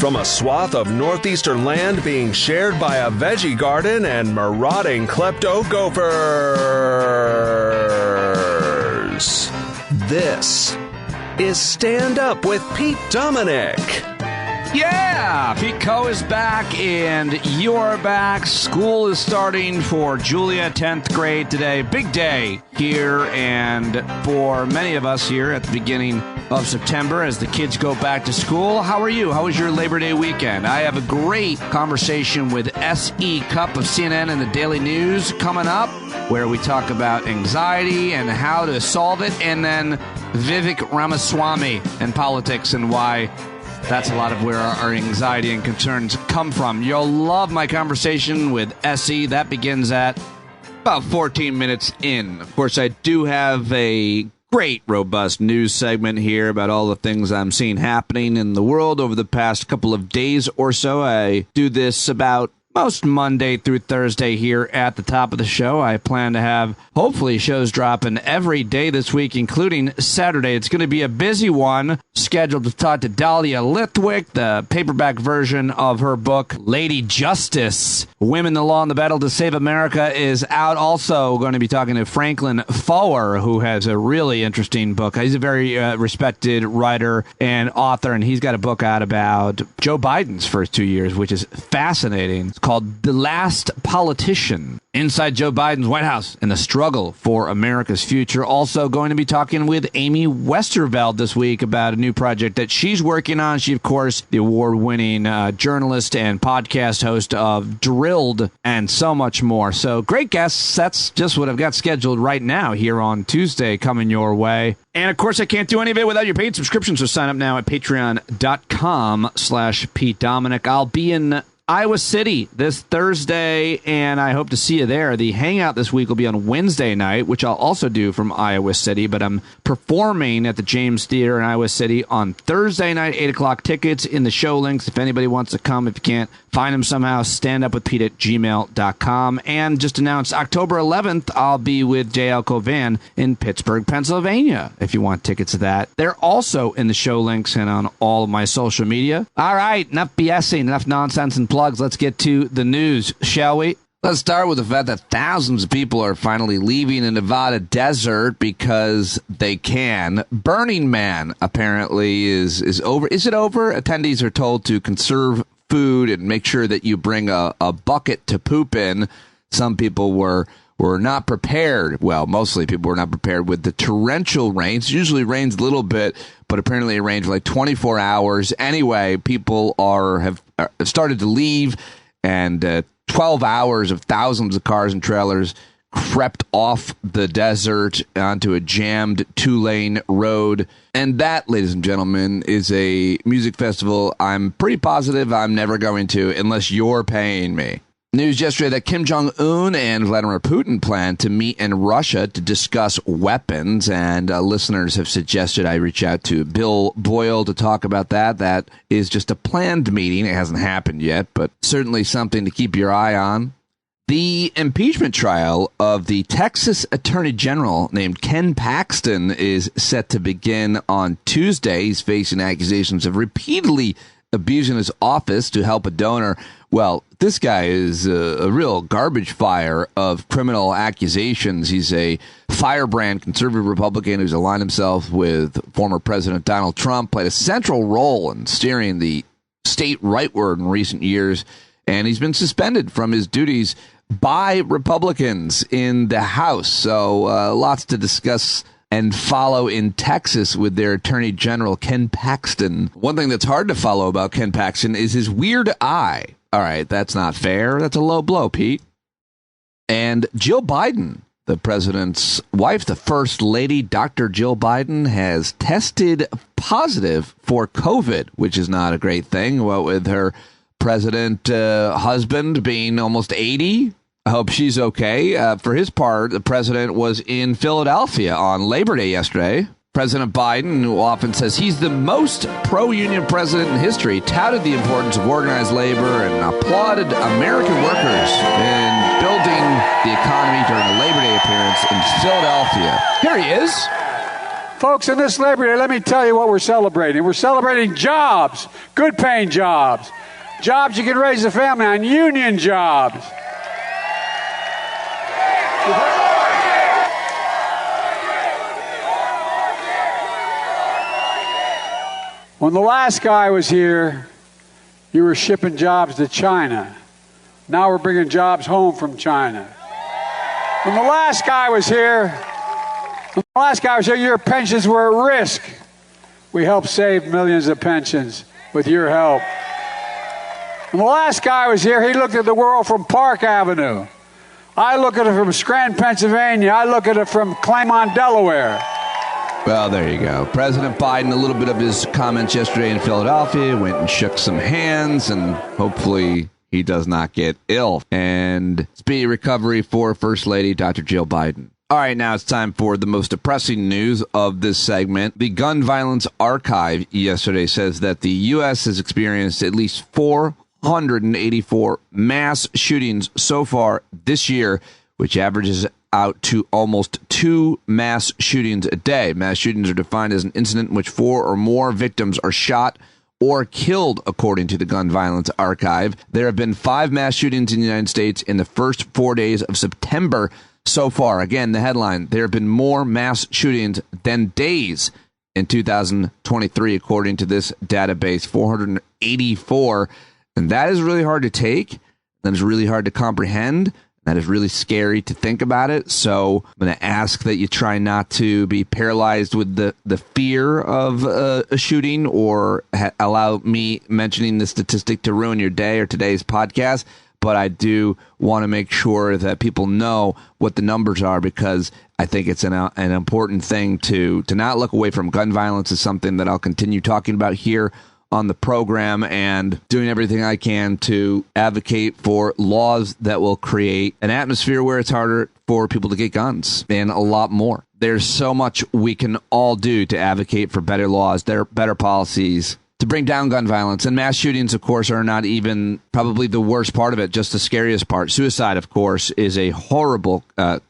from a swath of northeastern land being shared by a veggie garden and marauding klepto-gophers. This is Stand Up with Pete Dominic. Yeah, Pete Co is back, and you're back. School is starting for Julia, 10th grade today. Big day here, and for many of us here at the beginning of September as the kids go back to school. How are you? How was your Labor Day weekend? I have a great conversation with SE Cupp of CNN and the Daily News coming up, where we talk about anxiety and how to solve it, and then Vivek Ramaswamy and politics and why that's a lot of where our anxiety and concerns come from. You'll love my conversation with SE. That begins at about 14 minutes in. Of course, I do have a great, robust news segment here about all the things I'm seeing happening in the world over the past couple of days or so. I do this about most Monday through Thursday here at the top of the show. I plan to have, hopefully, shows dropping every day this week, including Saturday. It's going to be a busy one, scheduled to talk to Dahlia Lithwick, the paperback version of her book, Lady Justice, Women, the Law, and the Battle to Save America is out. Also going to be talking to Franklin Foer, who has a really interesting book. He's a very respected writer and author, and he's got a book out about Joe Biden's first 2 years, which is fascinating. It's called The Last Politician, Inside Joe Biden's White House and the Struggle for America's Future. Also going to be talking with Amy Westerveld this week about a new project that she's working on. She, of course, the award-winning journalist and podcast host of Drilled and so much more. So great guests. That's just what I've got scheduled right now here on Tuesday coming your way. And, of course, I can't do any of it without your paid subscriptions, so sign up now at patreon.com/Pete Dominic. I'll be in Iowa City this Thursday, and I hope to see you there. The Hangout this week will be on Wednesday night, which I'll also do from Iowa City, but I'm performing at the James Theater in Iowa City on Thursday night, 8 o'clock. Tickets in the show links if anybody wants to come. If you can't find them somehow, standupwithpete@gmail.com. And just announced October 11th, I'll be with J.L. Cauvin in Pittsburgh, Pennsylvania, if you want tickets to that. They're also in the show links and on all of my social media. All right, enough BSing, enough nonsense and plugs. Let's get to the news, shall we? Let's start with the fact that thousands of people are finally leaving the Nevada desert because they can. Burning Man apparently is over. Is it over? Attendees are told to conserve food and make sure that you bring a bucket to poop in. Some people were not prepared. Well, mostly people were not prepared with the torrential rains. It usually rains a little bit, but apparently it rained for like 24 hours. Anyway, people have started to leave, and 12 hours of thousands of cars and trailers crept off the desert onto a jammed 2-lane road. And that, ladies and gentlemen, is a music festival I'm pretty positive I'm never going to unless you're paying me. News yesterday that Kim Jong-un and Vladimir Putin plan to meet in Russia to discuss weapons, and listeners have suggested I reach out to Bill Boyle to talk about that. That is just a planned meeting. It hasn't happened yet, but certainly something to keep your eye on. The impeachment trial of the Texas Attorney General named Ken Paxton is set to begin on Tuesday. He's facing accusations of repeatedly abusing his office to help a donor. Well, this guy is a real garbage fire of criminal accusations. He's a firebrand conservative Republican who's aligned himself with former President Donald Trump, played a central role in steering the state rightward in recent years, and he's been suspended from his duties by Republicans in the House. So lots to discuss and follow in Texas with their Attorney General, Ken Paxton. One thing that's hard to follow about Ken Paxton is his weird eye. All right, that's not fair. That's a low blow, Pete. And Jill Biden, the president's wife, the first lady, Dr. Jill Biden, has tested positive for COVID, which is not a great thing. Well, with her president husband being almost 80, I hope she's okay. For his part, the president was in Philadelphia on Labor Day yesterday. President Biden, who often says he's the most pro-union president in history, touted the importance of organized labor and applauded American workers in building the economy during a Labor Day appearance in Philadelphia. Here he is. Folks, in this Labor Day, let me tell you what we're celebrating. We're celebrating jobs, good-paying jobs, jobs you can raise a family on, union jobs. When the last guy was here, you were shipping jobs to China. Now we're bringing jobs home from China. When the last guy was here, your pensions were at risk. We helped save millions of pensions with your help. When the last guy was here, he looked at the world from Park Avenue. I look at it from Scranton, Pennsylvania. I look at it from Claymont, Delaware. Well, there you go. President Biden, a little bit of his comments yesterday in Philadelphia, went and shook some hands, and hopefully he does not get ill. And speedy recovery for First Lady Dr. Jill Biden. All right, now it's time for the most depressing news of this segment. The Gun Violence Archive yesterday says that the U.S. has experienced at least 484 mass shootings so far this year, which averages out to almost 2 mass shootings a day. Mass shootings are defined as an incident in which 4 or more victims are shot or killed, according to the Gun Violence Archive. There have been 5 mass shootings in the United States in the first 4 days of September so far. Again, the headline, there have been more mass shootings than days in 2023, according to this database, 484. And that is really hard to take. That is really hard to comprehend. That is really scary to think about it. So I'm going to ask that you try not to be paralyzed with the fear of a shooting or allow me mentioning the statistic to ruin your day or today's podcast. But I do want to make sure that people know what the numbers are, because I think it's an important thing to not look away from. Gun violence is something that I'll continue talking about here on the program, and doing everything I can to advocate for laws that will create an atmosphere where it's harder for people to get guns, and a lot more. There's so much we can all do to advocate for better laws, better policies to bring down gun violence. And mass shootings, of course, are not even probably the worst part of it, just the scariest part. Suicide, of course, is a horrible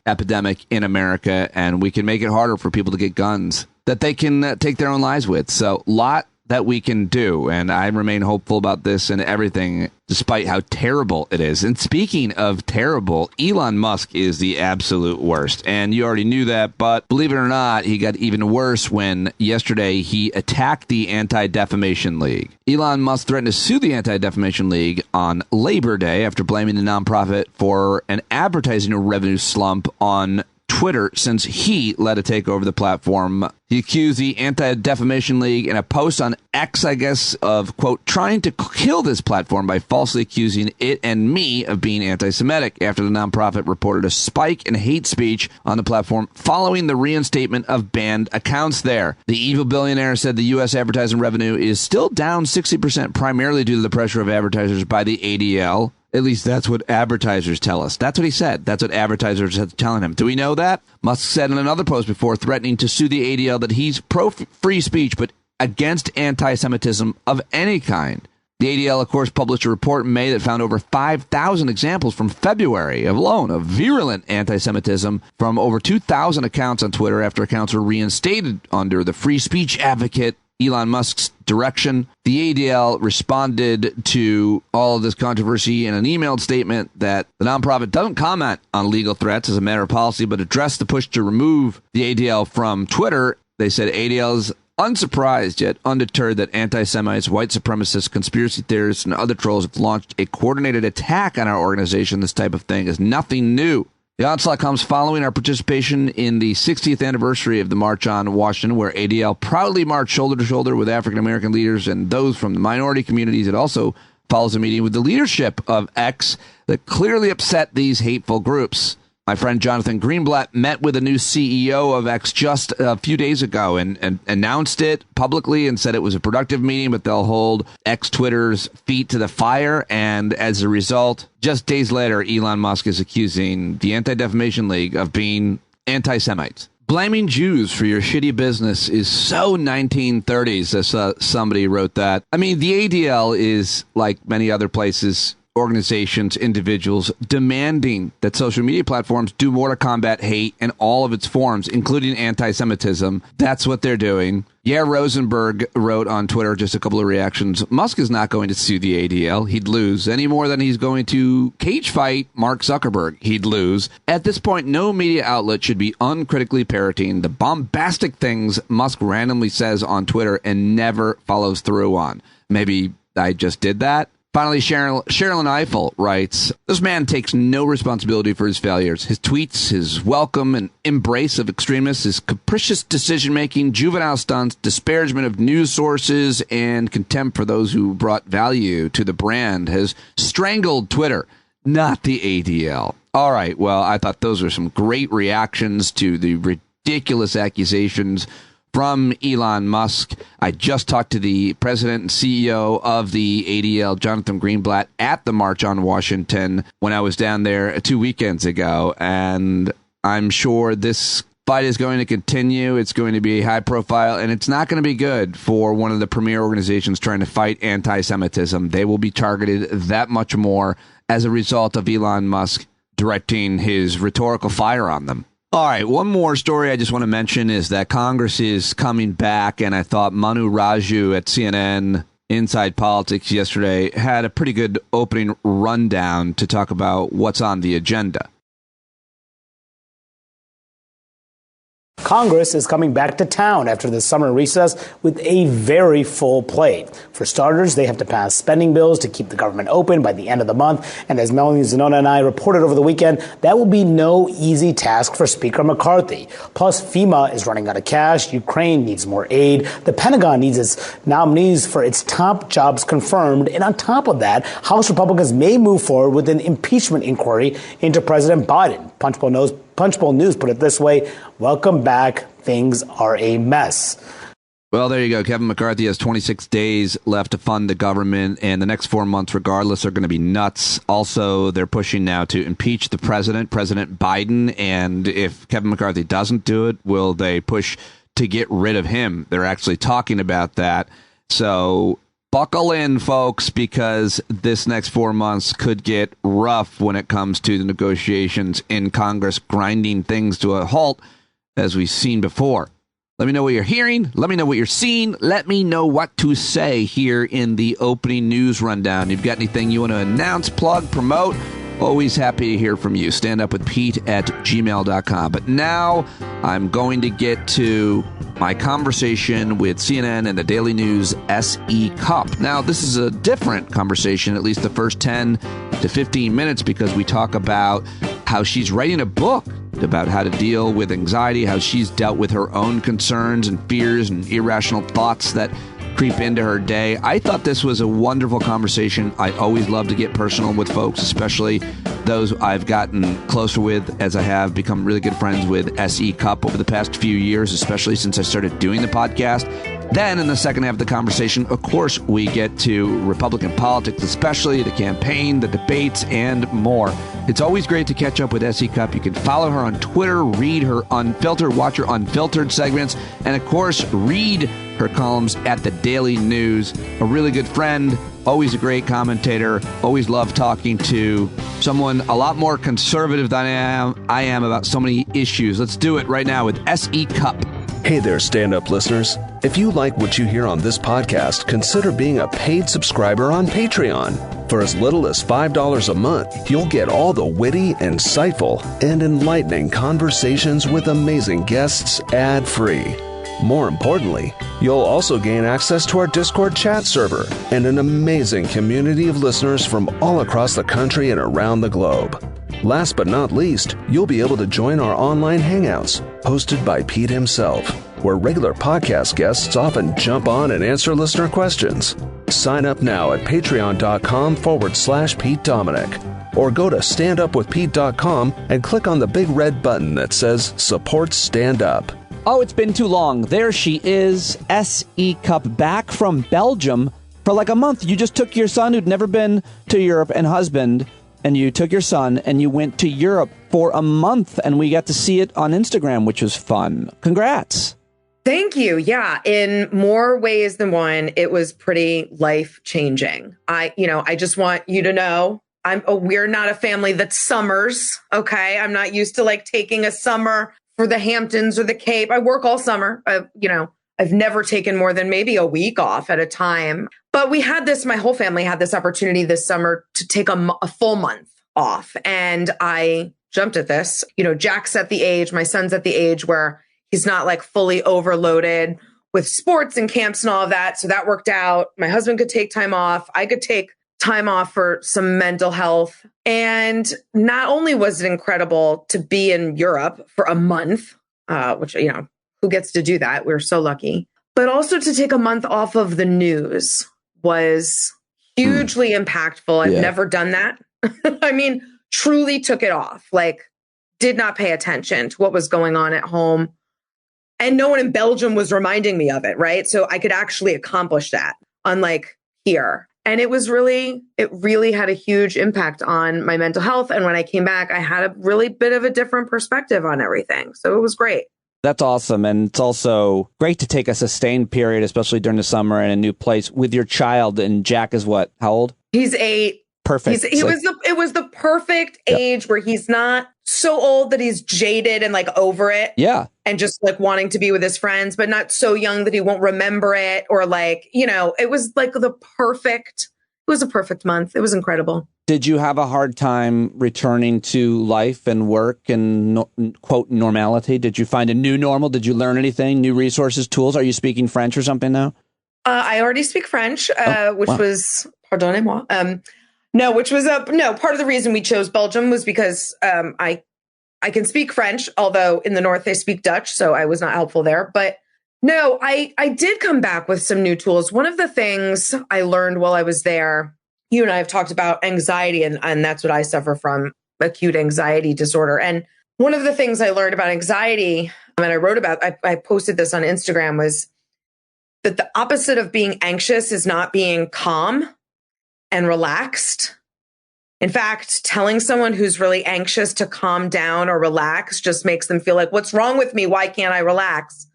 epidemic in America, and we can make it harder for people to get guns that they can take their own lives with. So, lot that we can do, and I remain hopeful about this and everything, despite how terrible it is. And speaking of terrible, Elon Musk is the absolute worst, and you already knew that, but believe it or not, he got even worse when yesterday he attacked the Anti-Defamation League. Elon Musk threatened to sue the Anti-Defamation League on Labor Day after blaming the nonprofit for an advertising revenue slump on Twitter since he led a takeover of the platform. He accused the Anti-Defamation League in a post on X, I guess, of, quote, trying to kill this platform by falsely accusing it and me of being anti-Semitic after the nonprofit reported a spike in hate speech on the platform following the reinstatement of banned accounts there. The evil billionaire said the U.S. advertising revenue is still down 60%, primarily due to the pressure of advertisers by the ADL. At least that's what advertisers tell us. That's what he said. That's what advertisers are telling him. Do we know that? Musk said in another post before, threatening to sue the ADL, that he's pro-free speech, but against anti-Semitism of any kind. The ADL, of course, published a report in May that found over 5,000 examples from February alone of virulent anti-Semitism from over 2,000 accounts on Twitter after accounts were reinstated under the free speech advocate Elon Musk's direction. The ADL responded to all of this controversy in an emailed statement that the nonprofit doesn't comment on legal threats as a matter of policy, but addressed the push to remove the ADL from Twitter. They said ADL is unsurprised yet undeterred that anti-Semites, white supremacists, conspiracy theorists, and other trolls have launched a coordinated attack on our organization. This type of thing is nothing new. The onslaught comes following our participation in the 60th anniversary of the March on Washington, where ADL proudly marched shoulder to shoulder with African-American leaders and those from the minority communities. It also follows a meeting with the leadership of X that clearly upset these hateful groups. My friend Jonathan Greenblatt met with the new CEO of X just a few days ago and announced it publicly and said it was a productive meeting, but they'll hold X Twitter's feet to the fire. And as a result, just days later, Elon Musk is accusing the Anti-Defamation League of being anti-Semites. Blaming Jews for your shitty business is so 1930s, as somebody wrote that. I mean, the ADL is, like many other places organizations, individuals demanding that social media platforms do more to combat hate in all of its forms, including anti-Semitism. That's what they're doing. Yeah, Rosenberg wrote on Twitter, just a couple of reactions. Musk is not going to sue the ADL. He'd lose any more than he's going to cage fight Mark Zuckerberg. He'd lose. At this point, no media outlet should be uncritically parroting the bombastic things Musk randomly says on Twitter and never follows through on. Maybe I just did that. Finally, Sherilyn Eiffel writes, this man takes no responsibility for his failures. His tweets, his welcome and embrace of extremists, his capricious decision-making, juvenile stunts, disparagement of news sources, and contempt for those who brought value to the brand has strangled Twitter, not the ADL. All right, well, I thought those were some great reactions to the ridiculous accusations from Elon Musk. I just talked to the president and CEO of the ADL, Jonathan Greenblatt, at the March on Washington when I was down there 2 weekends ago. And I'm sure this fight is going to continue. It's going to be high profile, and it's not going to be good for one of the premier organizations trying to fight anti-Semitism. They will be targeted that much more as a result of Elon Musk directing his rhetorical fire on them. All right, one more story I just want to mention is that Congress is coming back, and I thought Manu Raju at CNN Inside Politics yesterday had a pretty good opening rundown to talk about what's on the agenda. Congress is coming back to town after the summer recess with a very full plate. For starters, they have to pass spending bills to keep the government open by the end of the month. And as Melanie Zanona and I reported over the weekend, that will be no easy task for Speaker McCarthy. Plus, FEMA is running out of cash. Ukraine needs more aid. The Pentagon needs its nominees for its top jobs confirmed. And on top of that, House Republicans may move forward with an impeachment inquiry into President Biden. Punchbowl News put it this way: welcome back. Things are a mess. Well, there you go. Kevin McCarthy has 26 days left to fund the government, and the next 4 months, regardless, are going to be nuts. Also, they're pushing now to impeach the president, President Biden, and if Kevin McCarthy doesn't do it, will they push to get rid of him? They're actually talking about that. So buckle in, folks, because this next 4 months could get rough when it comes to the negotiations in Congress, grinding things to a halt, as we've seen before. Let me know what you're hearing. Let me know what you're seeing. Let me know what to say here in the opening news rundown. You've got anything you want to announce, plug, promote? Always happy to hear from you. standupwithpete@gmail.com. But now I'm going to get to my conversation with CNN and the Daily News SE Cupp. Now, this is a different conversation, at least the first 10 to 15 minutes, because we talk about how she's writing a book about how to deal with anxiety, how she's dealt with her own concerns and fears and irrational thoughts that creep into her day. I thought this was a wonderful conversation. I always love to get personal with folks, especially those I've gotten closer with as I have become really good friends with SE Cupp over the past few years, especially since I started doing the podcast. Then in the second half of the conversation, of course, we get to Republican politics, especially the campaign, the debates, and more. It's always great to catch up with SE Cupp. You can follow her on Twitter, read her Unfiltered, watch her Unfiltered segments, and of course, read her columns at the Daily News. A really good friend, always a great commentator, always love talking to someone a lot more conservative than I am about so many issues. Let's do it right now with SE Cupp. Hey there, stand-up listeners. If you like what you hear on this podcast, consider being a paid subscriber on Patreon. For as little as $5 a month, you'll get all the witty, insightful, and enlightening conversations with amazing guests ad-free. More importantly, you'll also gain access to our Discord chat server and an amazing community of listeners from all across the country and around the globe. Last but not least, you'll be able to join our online hangouts, hosted by Pete himself, where regular podcast guests often jump on and answer listener questions. Sign up now at patreon.com/Pete Dominic, or go to standupwithpete.com and click on the big red button that says Support Stand Up. Oh, it's been too long. There she is, SE Cupp, back from Belgium for like a month. You just took your son, who'd never been to Europe, and husband, and you took your son and you went to Europe for a month, and we got to see it on Instagram, which was fun. Congrats. Thank you. Yeah, in more ways than one, it was pretty life-changing. I just want you to know we're not a family that summers. Okay. I'm not used to like taking a summer for the Hamptons or the Cape. I work all summer. I've never taken more than maybe a week off at a time. But we had this, my whole family had this opportunity this summer to take a full month off. And I jumped at this. Jack's at the age, my son's at the age where he's not like fully overloaded with sports and camps and all of that. So that worked out. My husband could take time off. I could take time off for some mental health. And not only was it incredible to be in Europe for a month, which, who gets to do that? We're so lucky. But also to take a month off of the news was hugely impactful. I've never done that. I mean, truly took it off, like did not pay attention to what was going on at home. And no one in Belgium was reminding me of it, right? So I could actually accomplish that, unlike here. And it really had a huge impact on my mental health. And when I came back, I had a really bit of a different perspective on everything. So it was great. That's awesome. And it's also great to take a sustained period, especially during the summer in a new place with your child. And Jack is what? How old? He's 8. Perfect. It was the perfect age where he's not so old that he's jaded and like over it. Yeah. And just like wanting to be with his friends, but not so young that he won't remember it or like, it was like it was a perfect month. It was incredible. Did you have a hard time returning to life and work and quote normality? Did you find a new normal? Did you learn anything? New resources, tools? Are you speaking French or something now? I already speak French, which was, pardonnez-moi. Which was part of the reason we chose Belgium was because I can speak French, although in the north they speak Dutch, so I was not helpful there. But no, I did come back with some new tools. One of the things I learned while I was there, you and I have talked about anxiety, and that's what I suffer from, acute anxiety disorder. And one of the things I learned about anxiety, and I wrote about, I posted this on Instagram, was that the opposite of being anxious is not being calm and relaxed. In fact, telling someone who's really anxious to calm down or relax just makes them feel like, what's wrong with me? Why can't I relax?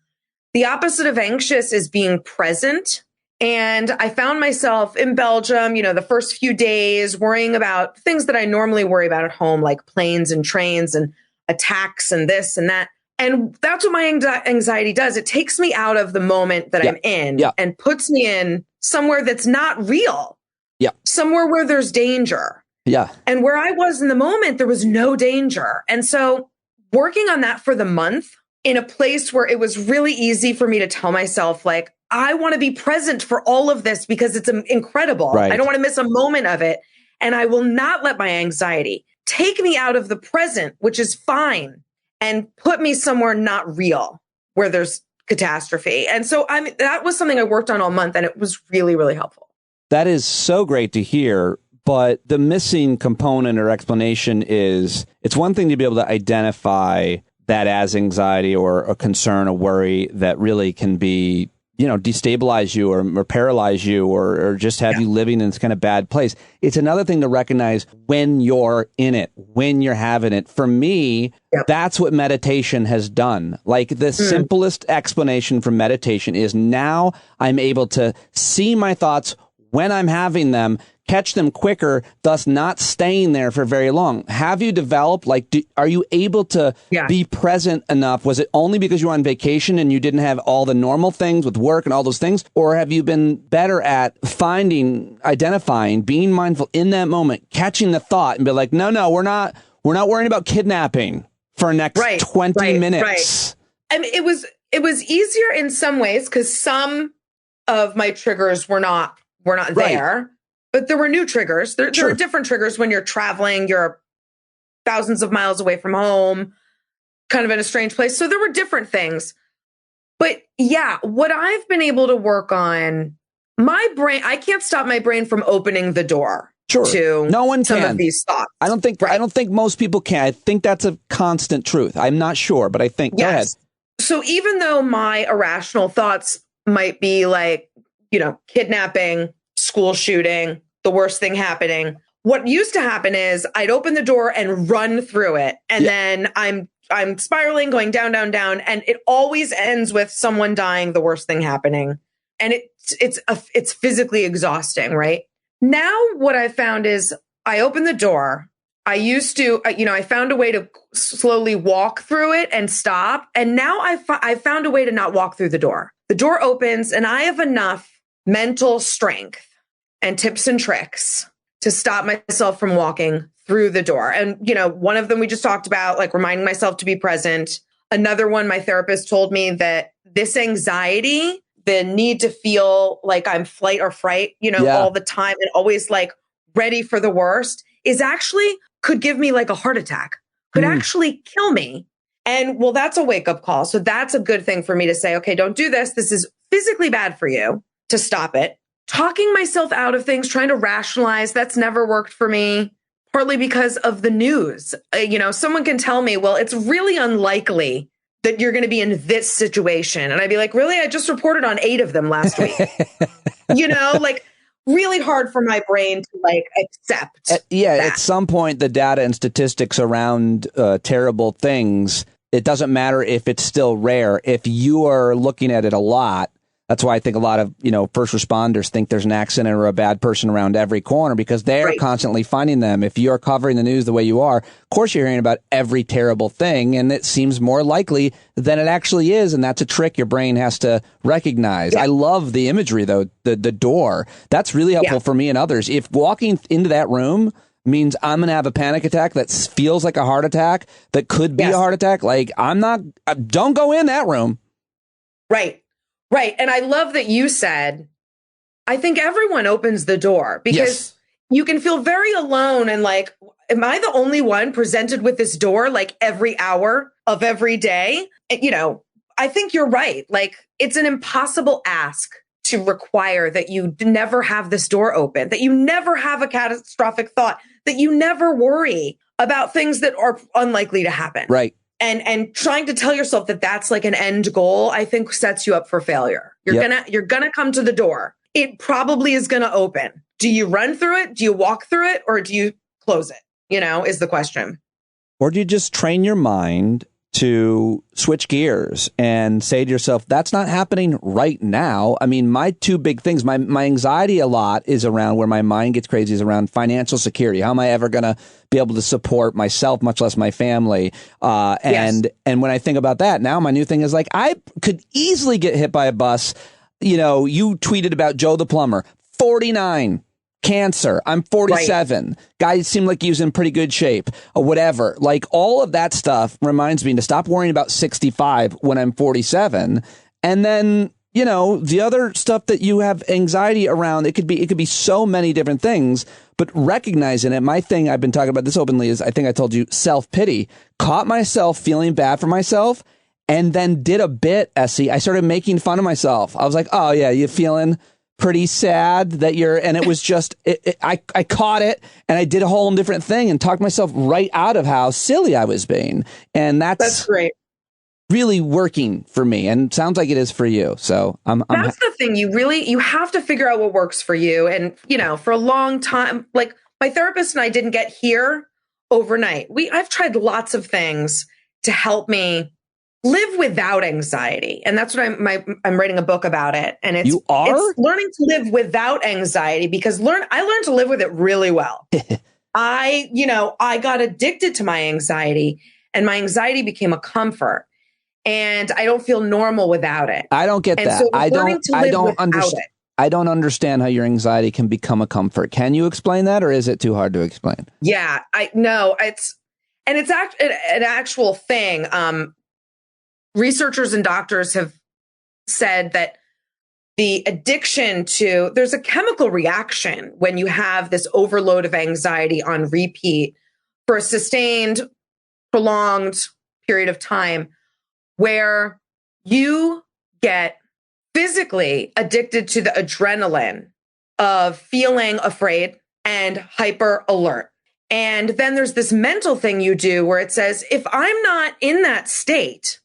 The opposite of anxious is being present. And I found myself in Belgium, the first few days worrying about things that I normally worry about at home, like planes and trains and attacks and this and that. And that's what my anxiety does. It takes me out of the moment that I'm in and puts me in somewhere that's not real. Yeah. Somewhere where there's danger. Yeah. And where I was in the moment, there was no danger. And so working on that for the month in a place where it was really easy for me to tell myself, like, I want to be present for all of this because it's incredible. Right. I don't want to miss a moment of it. And I will not let my anxiety take me out of the present, which is fine, and put me somewhere not real where there's catastrophe. And so that was something I worked on all month, and it was really, really helpful. That is so great to hear. But the missing component or explanation is it's one thing to be able to identify that as anxiety or a concern, a worry that really can be, destabilize you or paralyze you or just have you living in this kind of bad place. It's another thing to recognize when you're in it, when you're having it. For me, that's what meditation has done. Like the simplest explanation for meditation is now I'm able to see my thoughts when I'm having them, catch them quicker, thus not staying there for very long. Have you developed, are you able to be present enough? Was it only because you were on vacation and you didn't have all the normal things with work and all those things? Or have you been better at identifying, being mindful in that moment, catching the thought and be like, no, we're not worrying about kidnapping for the next 20 minutes. Right. I mean, it was easier in some ways because some of my triggers were not there, but there were new triggers. There are different triggers when you're traveling, you're thousands of miles away from home, kind of in a strange place. So there were different things. But what I've been able to work on, my brain, I can't stop my brain from opening the door to no one some can. of these thoughts. I don't think most people can. I think that's a constant truth. I'm not sure, but I think, go ahead. So even though my irrational thoughts might be like, kidnapping, school shooting, the worst thing happening. What used to happen is I'd open the door and run through it. And then I'm spiraling, going down, down, down. And it always ends with someone dying, the worst thing happening. And it's physically exhausting, right? Now what I've found is I open the door. I used to, I found a way to slowly walk through it and stop. And now I found a way to not walk through the door. The door opens and I have enough mental strength and tips and tricks to stop myself from walking through the door. And, one of them we just talked about, like reminding myself to be present. Another one, my therapist told me that this anxiety, the need to feel like I'm flight or fright, all the time and always like ready for the worst is actually could give me like a heart attack, could actually kill me. And well, that's a wake up call. So that's a good thing for me to say, okay, don't do this. This is physically bad for you, to stop it. Talking myself out of things, trying to rationalize, that's never worked for me, partly because of the news. Someone can tell me, well, it's really unlikely that you're going to be in this situation. And I'd be like, really? I just reported on 8 of them last week. Really hard for my brain to like accept. At some point, the data and statistics around terrible things, it doesn't matter if it's still rare. If you are looking at it a lot, that's why I think a lot of, first responders think there's an accident or a bad person around every corner because they're constantly finding them. If you're covering the news the way you are, of course you're hearing about every terrible thing, and it seems more likely than it actually is. And that's a trick your brain has to recognize. Yeah. I love the imagery, though, the door. That's really helpful for me and others. If walking into that room means I'm going to have a panic attack that feels like a heart attack, that could be a heart attack, like don't go in that room. Right. And I love that you said, I think everyone opens the door because you can feel very alone and like, am I the only one presented with this door like every hour of every day? I think you're right. Like it's an impossible ask to require that you never have this door open, that you never have a catastrophic thought, that you never worry about things that are unlikely to happen. Right. And trying to tell yourself that that's like an end goal, I think sets you up for failure. You're gonna come to the door. It probably is gonna open. Do you run through it? Do you walk through it? Or do you close it? Is the question. Or do you just train your mind to switch gears and say to yourself, that's not happening right now. I mean, my 2 big things, my anxiety a lot is around where my mind gets crazy is around financial security. How am I ever going to be able to support myself, much less my family? And when I think about that now, my new thing is like, I could easily get hit by a bus. You tweeted about Joe the plumber, 49. Cancer. I'm 47. Right. Guy seemed like he was in pretty good shape or whatever. Like all of that stuff reminds me to stop worrying about 65 when I'm 47. And then, the other stuff that you have anxiety around, it could be so many different things, but recognizing it. My thing, I've been talking about this openly, is I think I told you self-pity. Caught myself feeling bad for myself and then did a bit, SE. I started making fun of myself. I was like, oh yeah, you feeling pretty sad that and it was just, I caught it and I did a whole different thing and talked myself right out of how silly I was being. And that's great. Really working for me and sounds like it is for you. So that's the thing. You have to figure out what works for you. And, for a long time, like my therapist and I didn't get here overnight. I've tried lots of things to help me live without anxiety. And that's what I'm writing a book about it. And it's learning to live without anxiety because I learned to live with it really well. I got addicted to my anxiety and my anxiety became a comfort and I don't feel normal without it. I don't get that. So I don't understand. I don't understand how your anxiety can become a comfort. Can you explain that or is it too hard to explain? Yeah, it's an actual thing. Researchers and doctors have said that the addiction there's a chemical reaction when you have this overload of anxiety on repeat for a sustained, prolonged period of time where you get physically addicted to the adrenaline of feeling afraid and hyper alert. And then there's this mental thing you do where it says, if I'm not in that state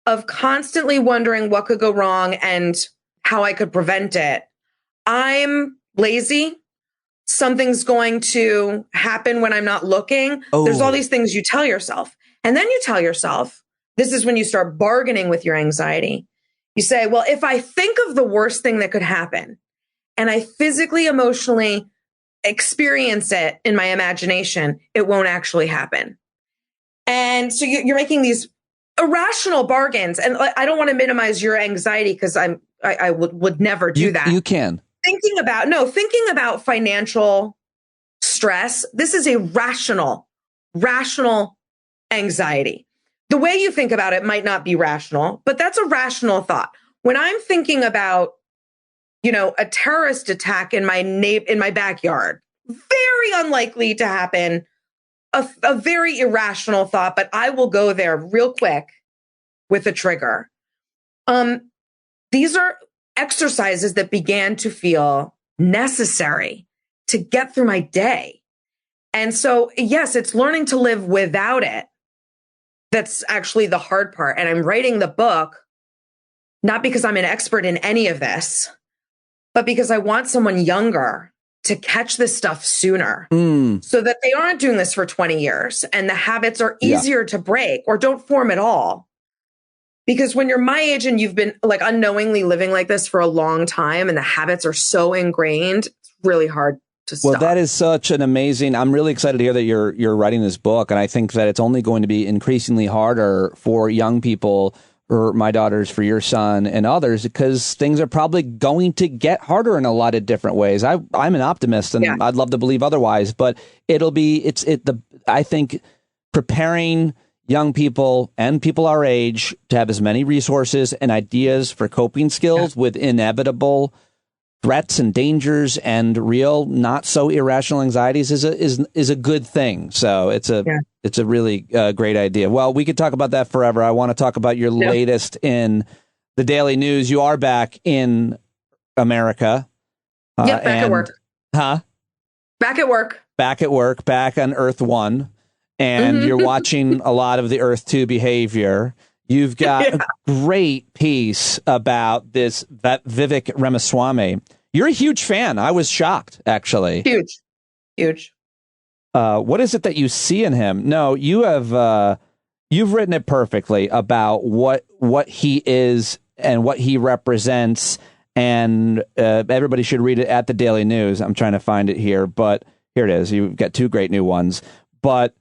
of constantly wondering what could go wrong and how I could prevent it, I'm lazy. Something's going to happen when I'm not looking. Oh. There's all these things you tell yourself. And then you tell yourself, this is when you start bargaining with your anxiety. You say, well, if I think of the worst thing that could happen and I physically, emotionally experience it in my imagination, it won't actually happen. And so you're making these irrational bargains. And I don't want to minimize your anxiety because I would never do that. You can. Thinking about financial stress, this is a rational anxiety. The way you think about it might not be rational, but that's a rational thought. When I'm thinking about, a terrorist attack in my backyard, very unlikely to happen, a very irrational thought, but I will go there real quick with a trigger. These are exercises that began to feel necessary to get through my day. And so, yes, it's learning to live without it. That's actually the hard part. And I'm writing the book, not because I'm an expert in any of this, but because I want someone younger to catch this stuff sooner so that they aren't doing this for 20 years and the habits are easier to break or don't form at all. Because when you're my age and you've been like unknowingly living like this for a long time and the habits are so ingrained, it's really hard to stop. Well, that is such an amazing, I'm really excited to hear that you're writing this book. And I think that it's only going to be increasingly harder for young people, for my daughters, for your son and others, because things are probably going to get harder in a lot of different ways. I'm an optimist and I'd love to believe otherwise, but I think preparing young people and people our age to have as many resources and ideas for coping skills with inevitable threats and dangers and real not so irrational anxieties is a good thing. So it's a really great idea. Well, we could talk about that forever. I want to talk about your latest in the Daily News. You are back in America. Back at work. Huh? Back at work. Back at work. Back on Earth 1. And you're watching a lot of the Earth 2 behavior. You've got a great piece about that Vivek Ramaswamy. You're a huge fan. I was shocked, actually. Huge. What is it that you see in him? No, you've written it perfectly about what he is and what he represents. And everybody should read it at the Daily News. I'm trying to find it here, but here it is. You've got two great new ones. But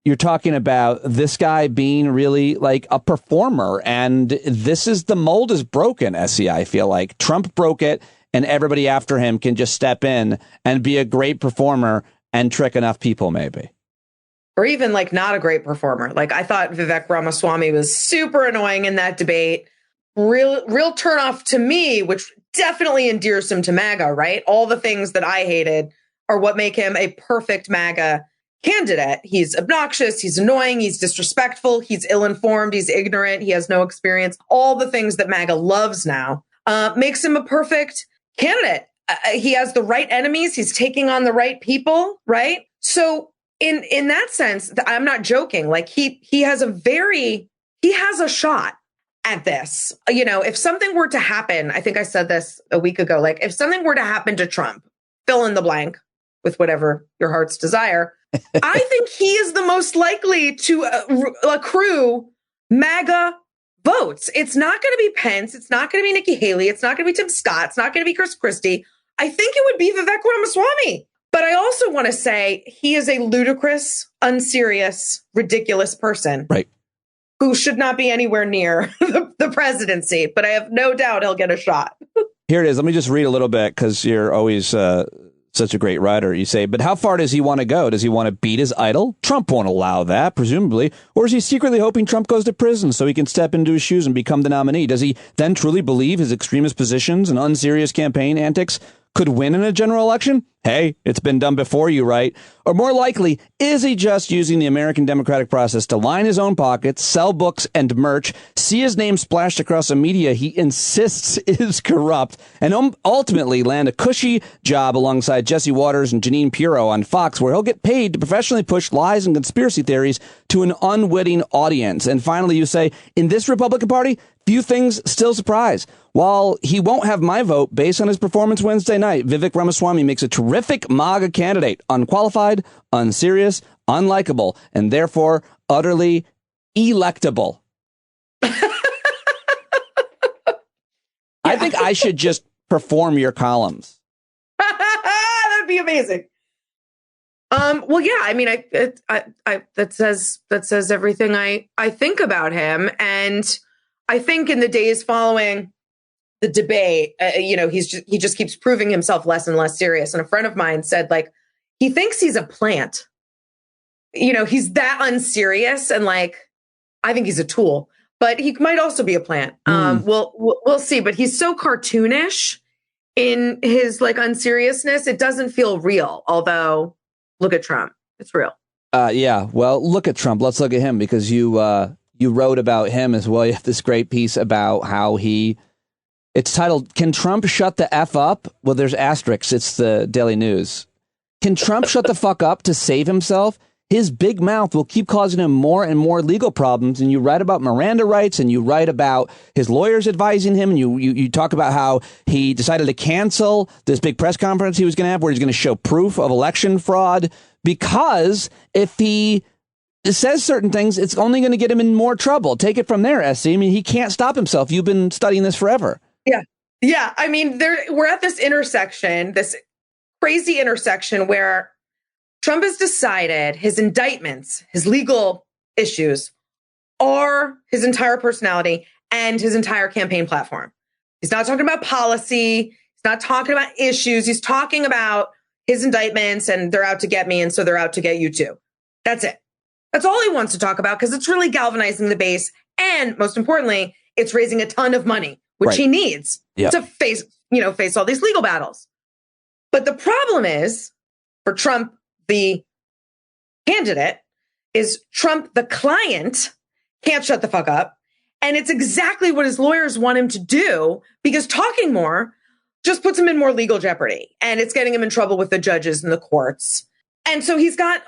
you're talking about this guy being really like a performer, and the mold is broken, SE, I feel like. Trump broke it, and everybody after him can just step in and be a great performer and trick enough people, maybe. Or even like not a great performer. Like I thought Vivek Ramaswamy was super annoying in that debate. Real turnoff to me, which definitely endears him to MAGA, right? All the things that I hated are what make him a perfect MAGA candidate. He's obnoxious, he's annoying, he's disrespectful, he's ill-informed, he's ignorant, he has no experience. All the things that MAGA loves now makes him a perfect candidate. He has the right enemies, he's taking on the right people, right? So in that sense, I'm not joking. Like he has a shot at this. If something were to happen, I think I said this a week ago, like if something were to happen to Trump, fill in the blank with whatever your heart's desire, I think he is the most likely to accrue MAGA votes. It's not going to be Pence. It's not going to be Nikki Haley. It's not going to be Tim Scott. It's not going to be Chris Christie. I think it would be Vivek Ramaswamy. But I also want to say he is a ludicrous, unserious, ridiculous person. Right. Who should not be anywhere near the presidency. But I have no doubt he'll get a shot. Here it is. Let me just read a little bit because you're always such a great writer. You say, but how far does he want to go? Does he want to beat his idol? Trump won't allow that, presumably. Or is he secretly hoping Trump goes to prison so he can step into his shoes and become the nominee? Does he then truly believe his extremist positions and unserious campaign antics could win in a general election? Hey, it's been done before you, right? Or more likely, is he just using the American democratic process to line his own pockets, sell books and merch, see his name splashed across a media he insists is corrupt, and ultimately land a cushy job alongside Jesse Waters and Jeanine Pirro on Fox, where he'll get paid to professionally push lies and conspiracy theories to an unwitting audience? And finally, you say, in this Republican Party, few things still surprise. While he won't have my vote based on his performance Wednesday night, Vivek Ramaswamy makes a terrific MAGA candidate, unqualified, unserious, unlikable, and therefore utterly electable. I think I should just perform your columns. That'd be amazing. Well, yeah, I mean, that says everything I think about him. And I think in the days following the debate, he just keeps proving himself less and less serious. And a friend of mine said, like, he thinks he's a plant. He's that unserious, and like, I think he's a tool, but he might also be a plant. We'll see. But he's so cartoonish in his like unseriousness. It doesn't feel real. Although, look at Trump; it's real. Yeah. Well, look at Trump. Let's look at him, because you wrote about him as well. You have this great piece about how it's titled, "Can Trump shut the F up?" Well, there's asterisks. It's the Daily News. Can Trump shut the fuck up to save himself? His big mouth will keep causing him more and more legal problems. And you write about Miranda rights, and you write about his lawyers advising him. And you talk about how he decided to cancel this big press conference he was going to have, where he's going to show proof of election fraud, because if he says certain things, it's only going to get him in more trouble. Take it from there, SC. I mean, he can't stop himself. You've been studying this forever. Yeah. Yeah. I mean, we're at this intersection, this crazy intersection where Trump has decided his indictments, his legal issues, are his entire personality and his entire campaign platform. He's not talking about policy. He's not talking about issues. He's talking about his indictments, and they're out to get me, and so they're out to get you too. That's it. That's all he wants to talk about, because it's really galvanizing the base. And most importantly, it's raising a ton of money, which he needs to face all these legal battles. But the problem is, for Trump, the candidate, is Trump, the client, can't shut the fuck up. And it's exactly what his lawyers want him to do, because talking more just puts him in more legal jeopardy, and it's getting him in trouble with the judges and the courts. And so he's got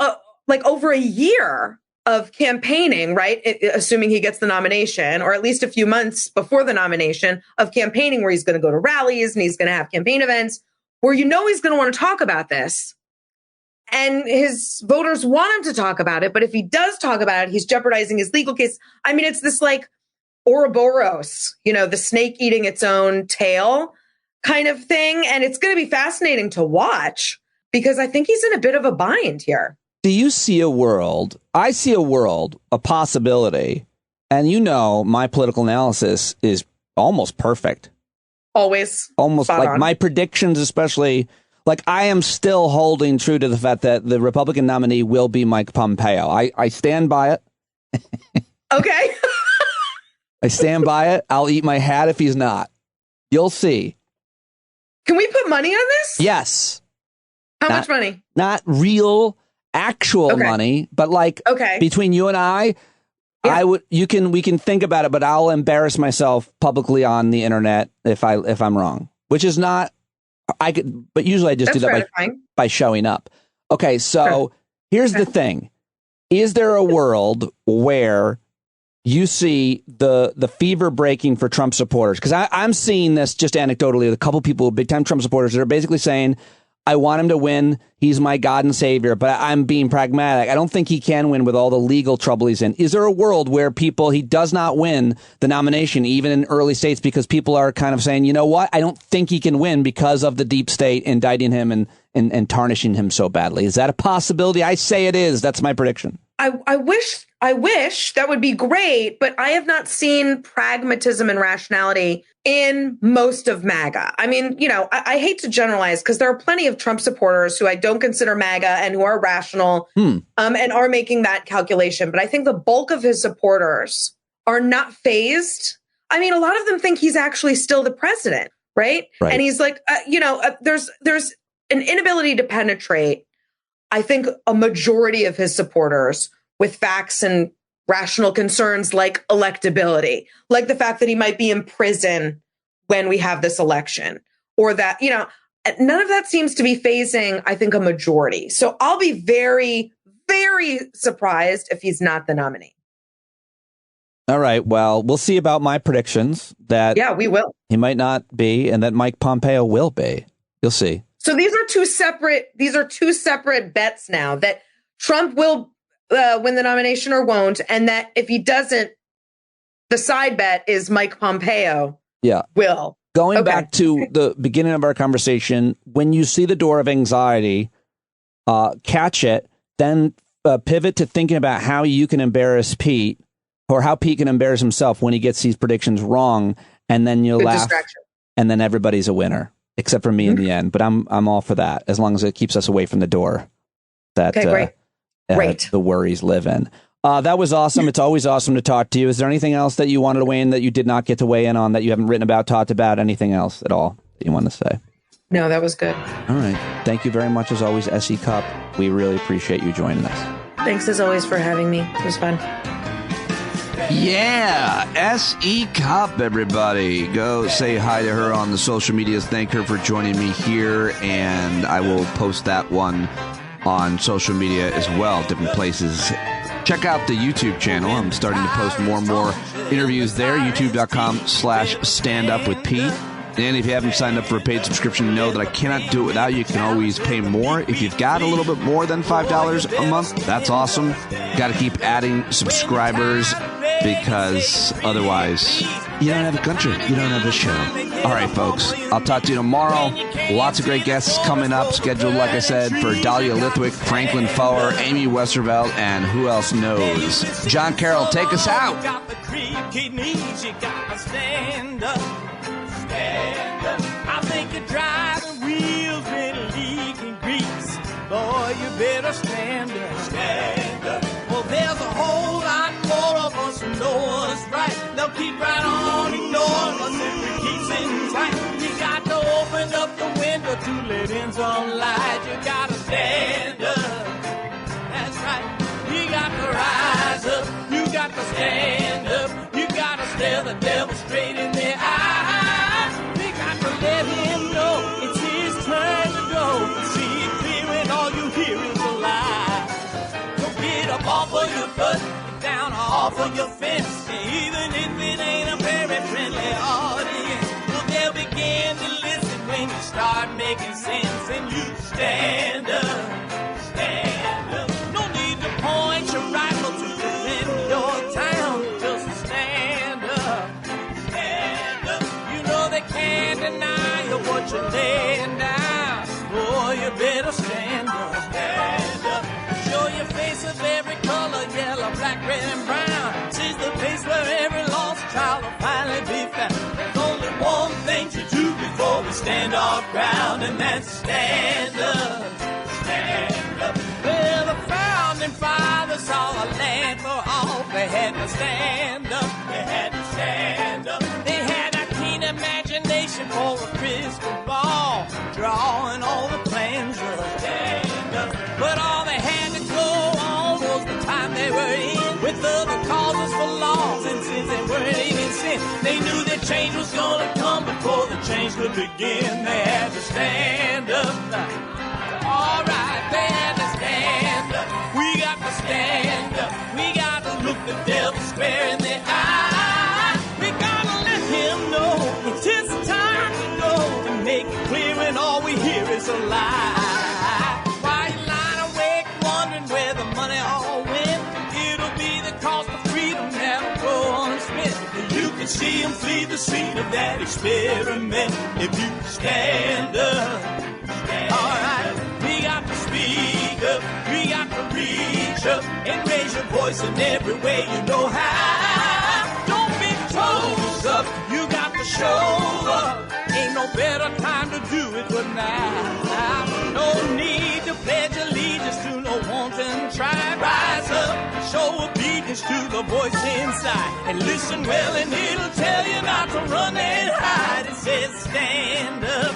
over a year of campaigning, right? Assuming he gets the nomination, or at least a few months before the nomination, of campaigning, where he's going to go to rallies and he's going to have campaign events where he's going to want to talk about this. And his voters want him to talk about it. But if he does talk about it, he's jeopardizing his legal case. I mean, it's this like Ouroboros, the snake eating its own tail kind of thing. And it's going to be fascinating to watch, because I think he's in a bit of a bind here. Do you see a world? I see a world, a possibility. And my political analysis is almost perfect. Always. Almost like on. My predictions, especially. Like, I am still holding true to the fact that the Republican nominee will be Mike Pompeo. I stand by it. Okay. I stand by it. I'll eat my hat if he's not. You'll see. Can we put money on this? Yes. How much money? Not real, actual money, but between you and I, we can think about it, but I'll embarrass myself publicly on the internet if I'm wrong, which is not. But usually I just do that by showing up. Okay, so here's the thing. Is there a world where you see the fever breaking for Trump supporters? Because I'm seeing this just anecdotally with a couple people, big-time Trump supporters, that are basically saying, I want him to win. He's my God and Savior, but I'm being pragmatic. I don't think he can win with all the legal trouble he's in. Is there a world where he does not win the nomination, even in early states, because people are kind of saying, you know what? I don't think he can win because of the deep state indicting him and tarnishing him so badly. Is that a possibility? I say it is. That's my prediction. I wish that would be great, but I have not seen pragmatism and rationality in most of MAGA. I mean, I hate to generalize, because there are plenty of Trump supporters who I don't consider MAGA and who are rational and are making that calculation. But I think the bulk of his supporters are not fazed. I mean, a lot of them think he's actually still the president, right? And he's like, there's an inability to penetrate, I think, a majority of his supporters with facts and rational concerns like electability, like the fact that he might be in prison when we have this election, or that, none of that seems to be phasing, I think, a majority. So I'll be very, very surprised if he's not the nominee. All right. Well, we'll see about my predictions that we will. He might not be, and that Mike Pompeo will be. You'll see. So these are two separate bets now, that Trump will win the nomination or won't, and that if he doesn't, the side bet is Mike Pompeo will. Going back to the beginning of our conversation, when you see the door of anxiety, catch it, then pivot to thinking about how you can embarrass Pete, or how Pete can embarrass himself when he gets these predictions wrong, and then you'll laugh, and then everybody's a winner, except for me in the end. But I'm all for that, as long as it keeps us away from the door that great. The worries live in. That was awesome. It's always awesome to talk to you. Is there anything else that you wanted to weigh in that you did not get to weigh in on, that you haven't written about, talked about, anything else at all that you want to say? No, that was good. All right. Thank you very much, as always, SE Cupp. We really appreciate you joining us. Thanks, as always, for having me. It was fun. Yeah, SE Cupp, everybody. Go say hi to her on the social medias. Thank her for joining me here, and I will post that one on social media as well, different places. Check out the YouTube channel. I'm starting to post more and more interviews there, youtube.com/standupwithpete. And if you haven't signed up for a paid subscription, know that I cannot do it without you. You can always pay more. If you've got a little bit more than $5 a month, that's awesome. Got to keep adding subscribers, because otherwise you don't have a country. You don't have a show. All right, folks. I'll talk to you tomorrow. Lots of great guests coming up, scheduled, like I said, for Dahlia Lithwick, Franklin Foer, Amy Westervelt, and who else knows. John Carroll, take us out. I think you're driving wheels with leaking grease. Boy, you better stand up. Stand up. Well, there's a whole lot more of us who know what's right. They'll keep right on ignoring us if we keep sitting tight. You got to open up the window to let in some light. You got to stand up. That's right. You got to rise up. You got to stand up. You got to stare the devil straight in the eye. Let him know it's his turn to go. See it clear when all you hear is a lie. So get up off of your butt, get down off of your fence. Even if it ain't a very friendly audience, well, they'll begin to listen when you start making sense. And you stand up, stand up. No need to point your rifle to defend your town. Just stand up, stand up. You know they can't deny what you're laying down. Boy, you better stand up. Stand up. Show your face of every color, yellow, black, red, and brown. This is the place where every lost child will finally be found. There's only one thing to do before we stand our ground, and that's stand up. Stand up. Well, the founding fathers saw a land for all. They had to stand up. They had to stand up. They had a keen imagination for a crystal ball, drawing all the plans of stand up. But all they had to go on was the time they were in, with other causes for laws, and since they weren't even sin, they knew that change was gonna come before the change could begin. They had to stand up. All right, they had to stand up. We got to stand up. We got to look the devil square in the eye. We gotta let him know it's his time to go, and make it clear when all we hear is a lie. Why you lying awake wondering where the money all went? It'll be the cost of freedom that'll go unspent. You can see him flee the scene of that experiment if you stand up. All right, we got to speak up. We got to reach up and raise your voice in every way you know how. Don't be toes up. You got to show up. Ain't no better time to do it but now. No need to pledge allegiance to no wanton tribe. Rise up, show obedience to the voice inside, and listen well, and it'll tell you not to run and hide. It says stand up.